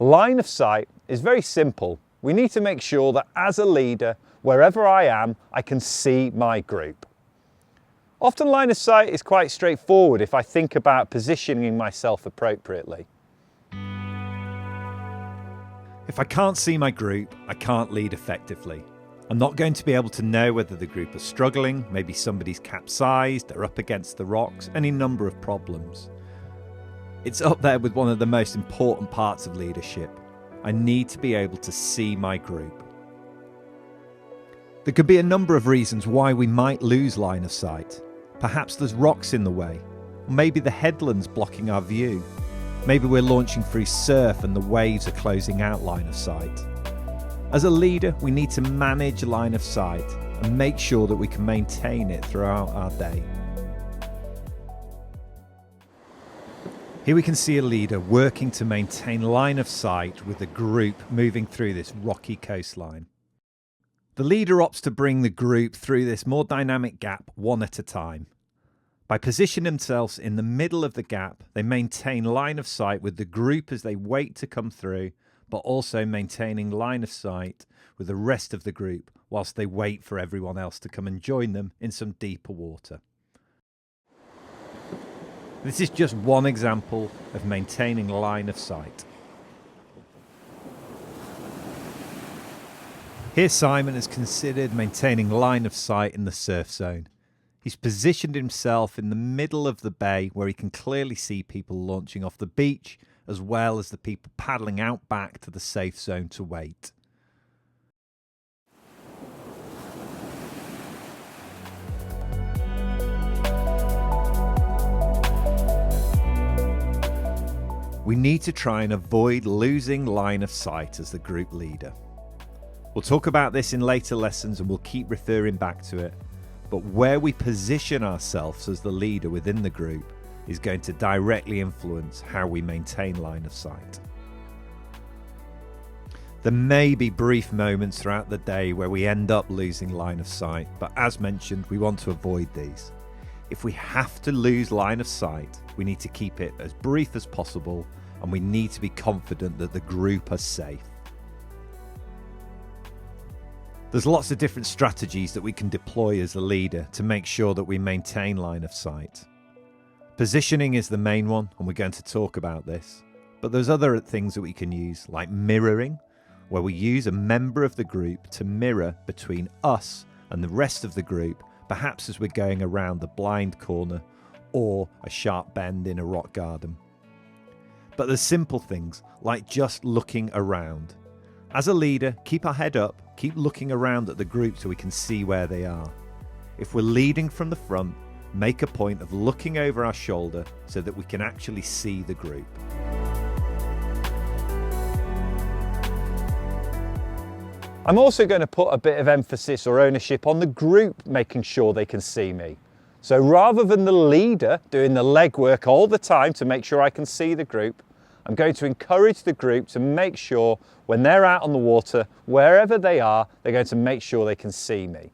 Line of sight is very simple. We need to make sure that as a leader, wherever I am, I can see my group. Often line of sight is quite straightforward if I think about positioning myself appropriately. If I can't see my group, I can't lead effectively. I'm not going to be able to know whether the group are struggling, maybe somebody's capsized, they're up against the rocks, any number of problems. It's up there with one of the most important parts of leadership. I need to be able to see my group. There could be a number of reasons why we might lose line of sight. Perhaps there's rocks in the way, or maybe the headland's blocking our view. Maybe we're launching through surf and the waves are closing out line of sight. As a leader, we need to manage line of sight and make sure that we can maintain it throughout our day. Here we can see a leader working to maintain line of sight with the group moving through this rocky coastline. The leader opts to bring the group through this more dynamic gap one at a time. By positioning themselves in the middle of the gap, they maintain line of sight with the group as they wait to come through, but also maintaining line of sight with the rest of the group whilst they wait for everyone else to come and join them in some deeper water. This is just one example of maintaining line of sight. Here Simon has considered maintaining line of sight in the surf zone. He's positioned himself in the middle of the bay where he can clearly see people launching off the beach, as well as the people paddling out back to the safe zone to wait. We need to try and avoid losing line of sight as the group leader. We'll talk about this in later lessons and we'll keep referring back to it. But where we position ourselves as the leader within the group is going to directly influence how we maintain line of sight. There may be brief moments throughout the day where we end up losing line of sight, but as mentioned, we want to avoid these. If we have to lose line of sight, we need to keep it as brief as possible and we need to be confident that the group are safe. There's lots of different strategies that we can deploy as a leader to make sure that we maintain line of sight. Positioning is the main one, and we're going to talk about this. But there's other things that we can use, like mirroring, where we use a member of the group to mirror between us and the rest of the group, perhaps as we're going around the blind corner or a sharp bend in a rock garden. But there's simple things, like just looking around. As a leader, keep our head up, keep looking around at the group so we can see where they are. If we're leading from the front, make a point of looking over our shoulder so that we can actually see the group. I'm also going to put a bit of emphasis or ownership on the group making sure they can see me. So rather than the leader doing the legwork all the time to make sure I can see the group, I'm going to encourage the group to make sure when they're out on the water, wherever they are, they're going to make sure they can see me.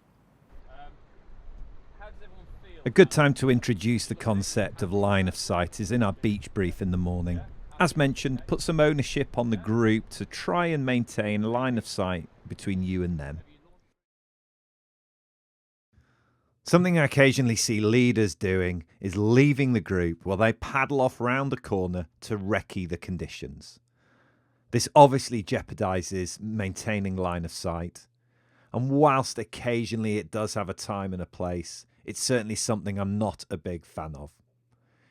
A good time to introduce the concept of line of sight is in our beach brief in the morning. As mentioned, put some ownership on the group to try and maintain line of sight between you and them. Something I occasionally see leaders doing is leaving the group while they paddle off round the corner to recce the conditions. This obviously jeopardizes maintaining line of sight. And whilst occasionally it does have a time and a place, it's certainly something I'm not a big fan of.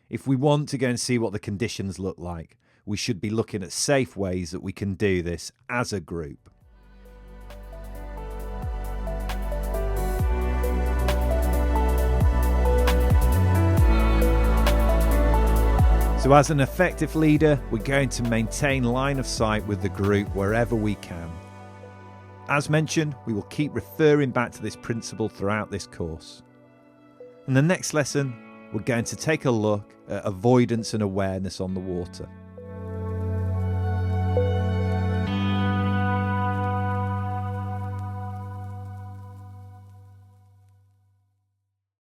If we want to go and see what the conditions look like, we should be looking at safe ways that we can do this as a group. So as an effective leader, we're going to maintain line of sight with the group wherever we can. As mentioned, we will keep referring back to this principle throughout this course. In the next lesson, we're going to take a look at avoidance and awareness on the water.